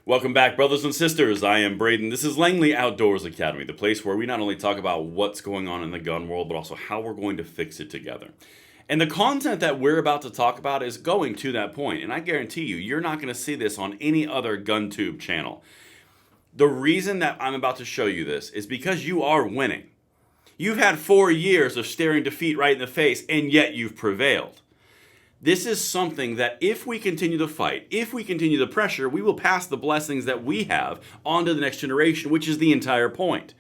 Welcome back, brothers and sisters. I am Braden. This is Langley Outdoors Academy, the place where we not only talk about what's going on in the gun world, but also how we're going to fix it together. And the content that we're about to talk about is going to that point, and I guarantee you, you're not going to see this on any other GunTube channel. The reason that I'm about to show you this is because you are winning. You've had 4 years of staring defeat right in the face, and yet you've prevailed. This is something that if we continue to fight, if we continue the pressure, we will pass the blessings that we have on to the next generation, which is the entire point.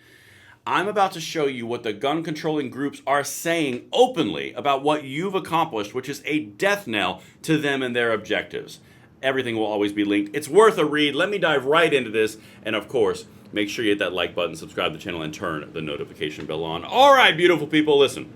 I'm about to show you what the gun controlling groups are saying openly about what you've accomplished, which is a death knell to them and their objectives. Everything will always be linked. It's worth a read. Let me dive right into this. And of course, make sure you hit that like button, subscribe to the channel, and turn the notification bell on. All right, beautiful people, listen.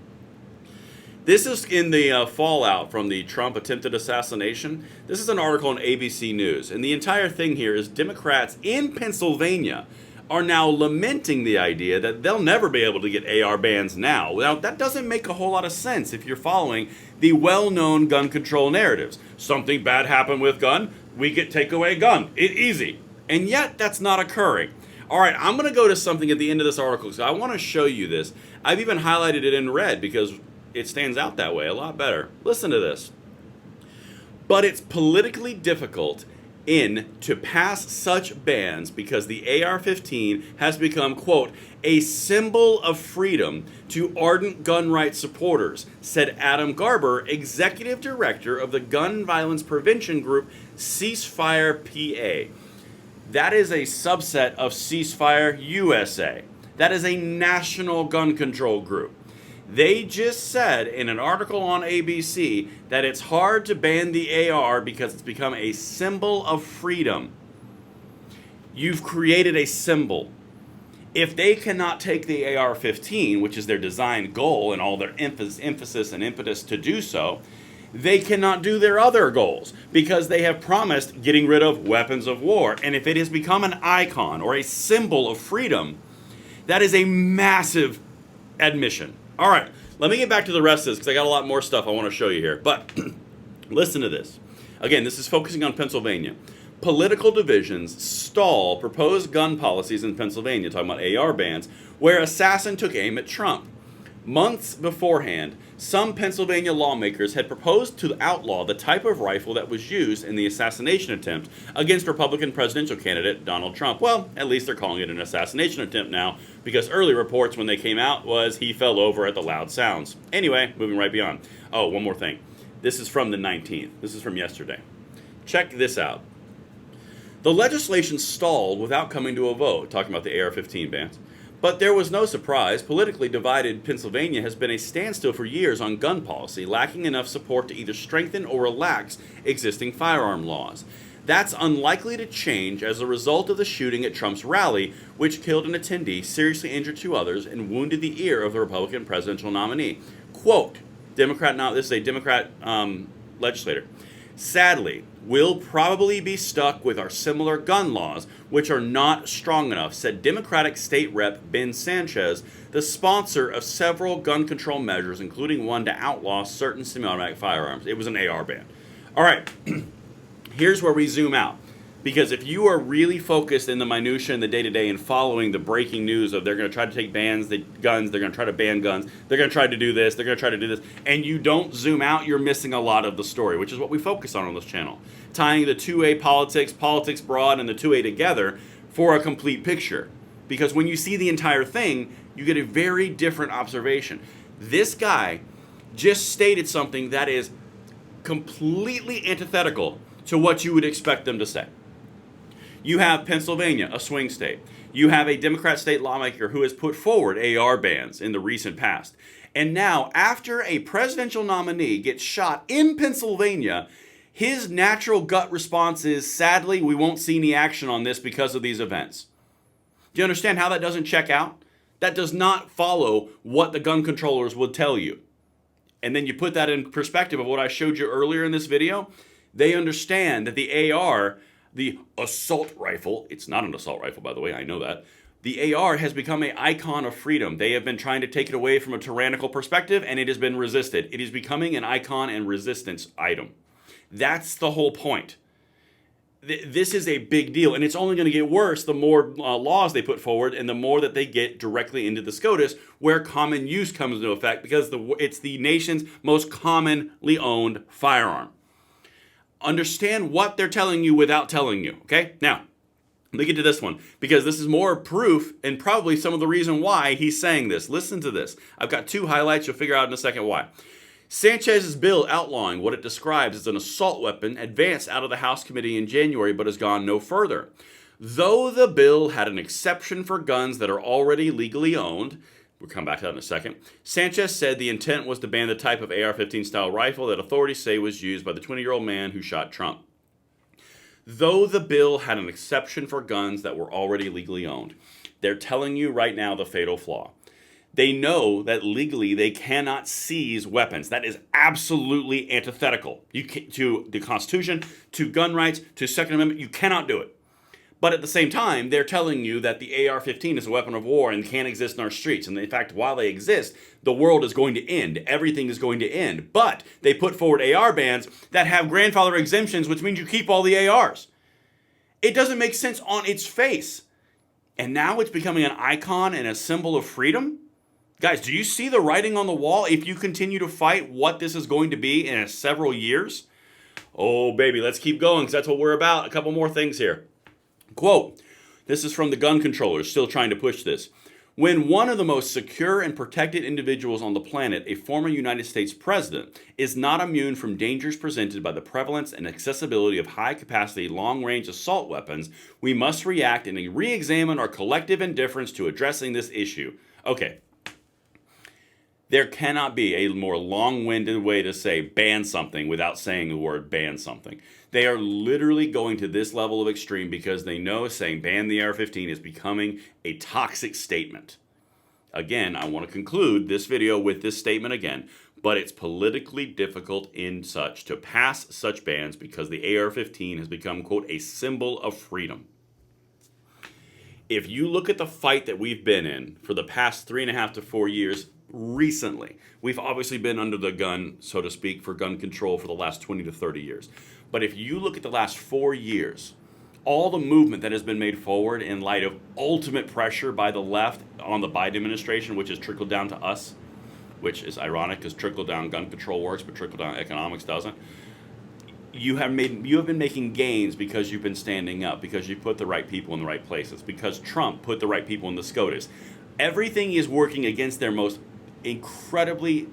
This is in the fallout from the Trump attempted assassination. This is an article on ABC News. And the entire thing here is Democrats in Pennsylvania are now lamenting the idea that they'll never be able to get AR bans now. Now, that doesn't make a whole lot of sense if you're following the well-known gun control narratives. Something bad happened with gun, we get take away gun. It's easy. And yet, that's not occurring. All right, I'm going to go to something at the end of this article because I want to show you this. I've even highlighted it in red because it stands out that way a lot better. Listen to this. But it's politically difficult to pass such bans because the AR-15 has become, quote, a symbol of freedom to ardent gun rights supporters, said Adam Garber, executive director of the gun violence prevention group Ceasefire PA. That is a subset of Ceasefire USA. That is a national gun control group. They just said in an article on ABC that it's hard to ban the AR because it's become a symbol of freedom. You've created a symbol. If they cannot take the AR-15, which is their design goal and all their emphasis and impetus to do so, they cannot do their other goals because they have promised getting rid of weapons of war. And if it has become an icon or a symbol of freedom, that is a massive admission. All right, let me get back to the rest of this because I got a lot more stuff I want to show you here. But listen to this. Again, this is focusing on Pennsylvania. Political divisions stall proposed gun policies in Pennsylvania, talking about AR bans, where assassin took aim at Trump. Months beforehand, some Pennsylvania lawmakers had proposed to outlaw the type of rifle that was used in the assassination attempt against Republican presidential candidate Donald Trump. Well, at least they're calling it an assassination attempt now, because early reports when they came out was he fell over at the loud sounds. Anyway, moving right beyond. Oh, one more thing. This is from the 19th. This is from yesterday. Check this out. The legislation stalled without coming to a vote, talking about the AR-15 bans. But there was no surprise. Politically divided Pennsylvania has been a standstill for years on gun policy, lacking enough support to either strengthen or relax existing firearm laws. That's unlikely to change as a result of the shooting at Trump's rally, which killed an attendee, seriously injured 2 others, and wounded the ear of the Republican presidential nominee. Quote, this is a Democrat legislator. Sadly, we'll probably be stuck with our similar gun laws, which are not strong enough, said Democratic State Rep Ben Sanchez, the sponsor of several gun control measures, including one to outlaw certain semi-automatic firearms. It was an AR ban. All right, here's where we zoom out. Because if you are really focused in the minutia and the day-to-day and following the breaking news of they're going to try to take guns, they're going to try to ban guns, they're going to try to do this, they're going to try to do this, and you don't zoom out, you're missing a lot of the story, which is what we focus on this channel. Tying the 2A politics broad, and the 2A together for a complete picture. Because when you see the entire thing, you get a very different observation. This guy just stated something that is completely antithetical to what you would expect them to say. You have Pennsylvania, a swing state. You have a Democrat state lawmaker who has put forward AR bans in the recent past. And now, after a presidential nominee gets shot in Pennsylvania, his natural gut response is, sadly, we won't see any action on this because of these events. Do you understand how that doesn't check out? That does not follow what the gun controllers would tell you. And then you put that in perspective of what I showed you earlier in this video. They understand that the AR, the assault rifle, it's not an assault rifle, by the way, I know that. The AR has become an icon of freedom. They have been trying to take it away from a tyrannical perspective, and it has been resisted. It is becoming an icon and resistance item. That's the whole point. This is a big deal, and it's only going to get worse the more laws they put forward and the more that they get directly into the SCOTUS, where common use comes into effect, because it's the nation's most commonly owned firearm. Understand what they're telling you without telling you, okay? Now, let me get to this one, because this is more proof and probably some of the reason why he's saying this. Listen to this. I've got two highlights. You'll figure out in a second why. Sanchez's bill outlawing what it describes as an assault weapon advanced out of the House committee in January but has gone no further. Though the bill had an exception for guns that are already legally owned, we'll come back to that in a second, Sanchez said the intent was to ban the type of AR-15 style rifle that authorities say was used by the 20-year-old man who shot Trump. Though the bill had an exception for guns that were already legally owned, they're telling you right now the fatal flaw. They know that legally they cannot seize weapons. That is absolutely antithetical to the Constitution, to gun rights, to Second Amendment. You cannot do it. But at the same time, they're telling you that the AR-15 is a weapon of war and can't exist in our streets. And in fact, while they exist, the world is going to end. Everything is going to end. But they put forward AR bans that have grandfather exemptions, which means you keep all the ARs. It doesn't make sense on its face. And now it's becoming an icon and a symbol of freedom? Guys, do you see the writing on the wall if you continue to fight what this is going to be in several years? Oh, baby, let's keep going because that's what we're about. A couple more things here. Quote, this is from the gun controllers still trying to push this. When one of the most secure and protected individuals on the planet, a former United States president, is not immune from dangers presented by the prevalence and accessibility of high-capacity, long-range assault weapons, we must react and re-examine our collective indifference to addressing this issue. Okay. There cannot be a more long-winded way to say ban something without saying the word ban something. They are literally going to this level of extreme because they know saying ban the AR-15 is becoming a toxic statement. Again, I want to conclude this video with this statement again, but it's politically difficult in such to pass such bans because the AR-15 has become, quote, a symbol of freedom. If you look at the fight that we've been in for the past 3.5 to 4 years, recently, we've obviously been under the gun, so to speak, for gun control for the last 20 to 30 years. But if you look at the last 4 years, all the movement that has been made forward in light of ultimate pressure by the left on the Biden administration, which has trickled down to us, which is ironic because trickle-down gun control works, but trickle-down economics doesn't. You have been making gains because you've been standing up, because you put the right people in the right places, because Trump put the right people in the SCOTUS. Everything is working against their most incredibly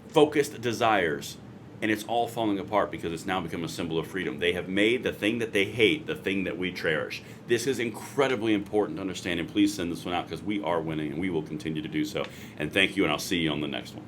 focused desires, and it's all falling apart because it's now become a symbol of freedom. They have made the thing that they hate the thing that we cherish. This is incredibly important to understand, and please send this one out because we are winning and we will continue to do so. And thank you, and I'll see you on the next one.